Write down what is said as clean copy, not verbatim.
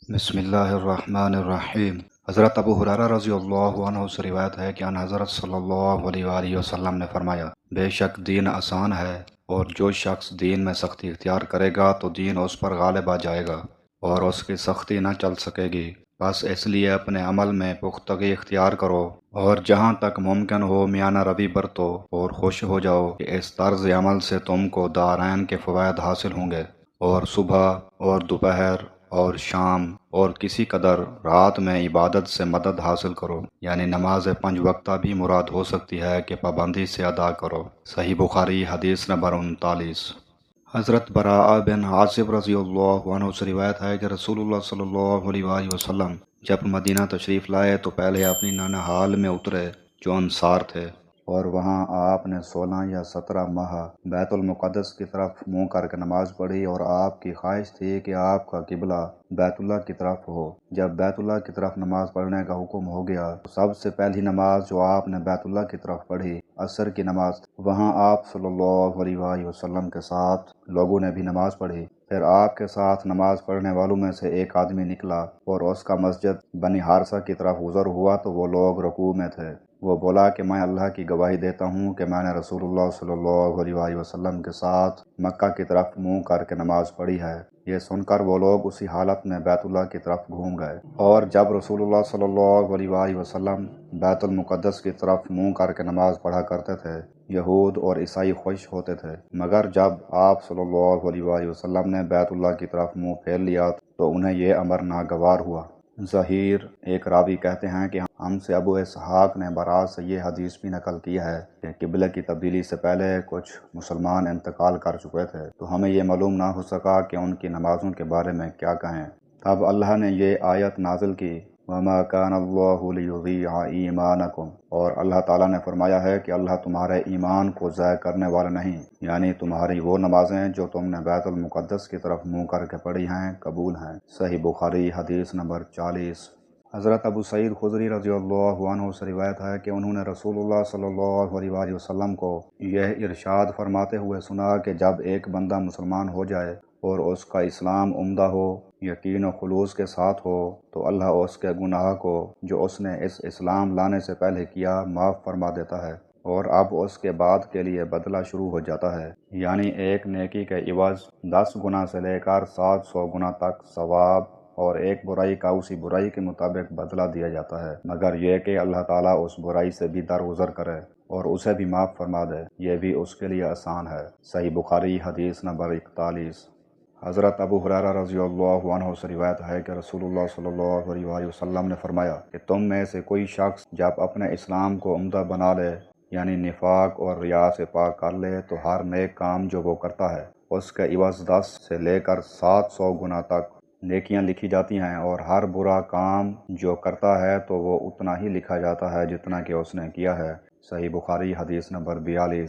بسم اللہ الرحمن الرحیم۔ حضرت ابو ہریرہ رضی اللہ عنہ سے روایت ہے کہ ان حضرت صلی اللہ علیہ وآلہ وسلم نے فرمایا، بے شک دین آسان ہے، اور جو شخص دین میں سختی اختیار کرے گا تو دین اس پر غالب آ جائے گا اور اس کی سختی نہ چل سکے گی۔ بس اس لیے اپنے عمل میں پختگی اختیار کرو اور جہاں تک ممکن ہو میانہ روی برتو اور خوش ہو جاؤ کہ اس طرز عمل سے تم کو دارین کے فوائد حاصل ہوں گے، اور صبح اور دوپہر اور شام اور کسی قدر رات میں عبادت سے مدد حاصل کرو، یعنی نماز 5 وقتہ بھی مراد ہو سکتی ہے کہ پابندی سے ادا کرو۔ صحیح بخاری حدیث نمبر 39۔ حضرت براء بن عازب رضی اللہ عنہ سے روایت ہے کہ رسول اللہ صلی اللہ علیہ وآلہ وسلم جب مدینہ تشریف لائے تو پہلے اپنی نانہال میں اترے جو انصار تھے، اور وہاں آپ نے 16 یا 17 ماہ بیت المقدس کی طرف منہ کر کے نماز پڑھی، اور آپ کی خواہش تھی کہ آپ کا قبلہ بیت اللہ کی طرف ہو۔ جب بیت اللہ کی طرف نماز پڑھنے کا حکم ہو گیا تو سب سے پہلی نماز جو آپ نے بیت اللہ کی طرف پڑھی عصر کی نماز تھی۔ وہاں آپ صلی اللہ علیہ وآلہ وسلم کے ساتھ لوگوں نے بھی نماز پڑھی۔ پھر آپ کے ساتھ نماز پڑھنے والوں میں سے ایک آدمی نکلا اور اس کا مسجد بنی حارثہ کی طرف گزر ہوا تو وہ لوگ رکوع میں تھے۔ وہ بولا کہ میں اللہ کی گواہی دیتا ہوں کہ میں نے رسول اللہ صلی اللہ علیہ وآلہ وسلم کے ساتھ مکہ کی طرف منہ کر کے نماز پڑھی ہے۔ یہ سن کر وہ لوگ اسی حالت میں بیت اللہ کی طرف گھوم گئے، اور جب رسول اللہ صلی اللہ علیہ وآلہ وسلم بیت المقدس کی طرف منہ کر کے نماز پڑھا کرتے تھے، یہود اور عیسائی خوش ہوتے تھے، مگر جب آپ صلی اللہ علیہ وآلہ وسلم نے بیت اللہ کی طرف منہ پھیر لیا تو انہیں یہ امر ناگوار ہوا۔ ظہیر ایک راوی کہتے ہیں کہ ہم سے ابو اسحاق نے براء سے یہ حدیث بھی نقل کی ہے کہ قبلے کی تبدیلی سے پہلے کچھ مسلمان انتقال کر چکے تھے، تو ہمیں یہ معلوم نہ ہو سکا کہ ان کی نمازوں کے بارے میں کیا کہیں۔ تب اللہ نے یہ آیت نازل کی، وَمَا كَانَ اللَّهُ لِيُضِيعَ إِيمَانَكُمْ، اور اللہ تعالیٰ نے فرمایا ہے کہ اللہ تمہارے ایمان کو ضائع کرنے والا نہیں، یعنی تمہاری وہ نمازیں جو تم نے بیت المقدس کی طرف منہ کر کے پڑھی ہیں قبول ہیں۔ صحیح بخاری حدیث نمبر 40۔ حضرت ابو سعید خدری رضی اللہ عنہ سے روایت ہے کہ انہوں نے رسول اللہ صلی اللہ علیہ وآلہ وسلم کو یہ ارشاد فرماتے ہوئے سنا کہ جب ایک بندہ مسلمان ہو جائے اور اس کا اسلام عمدہ ہو، یقین و خلوص کے ساتھ ہو، تو اللہ اس کے گناہ کو جو اس نے اس اسلام لانے سے پہلے کیا معاف فرما دیتا ہے، اور اب اس کے بعد کے لیے بدلہ شروع ہو جاتا ہے، یعنی ایک نیکی کے عوض 10 گنا سے لے کر 700 گنا تک ثواب، اور ایک برائی کا اسی برائی کے مطابق بدلہ دیا جاتا ہے، مگر یہ کہ اللہ تعالیٰ اس برائی سے بھی درگزر کرے اور اسے بھی معاف فرما دے، یہ بھی اس کے لیے آسان ہے۔ صحیح بخاری حدیث نمبر 41۔ حضرت ابو ہریرہ رضی اللہ عنہ سے روایت ہے کہ رسول اللہ صلی اللہ علیہ وآلہ وسلم نے فرمایا کہ تم میں سے کوئی شخص جب اپنے اسلام کو عمدہ بنا لے، یعنی نفاق اور ریا سے پاک کر لے، تو ہر نیک کام جو وہ کرتا ہے اس کے عوض 10 سے لے کر 700 گنا تک نیکیاں لکھی جاتی ہیں، اور ہر برا کام جو کرتا ہے تو وہ اتنا ہی لکھا جاتا ہے جتنا کہ اس نے کیا ہے۔ صحیح بخاری حدیث نمبر 42۔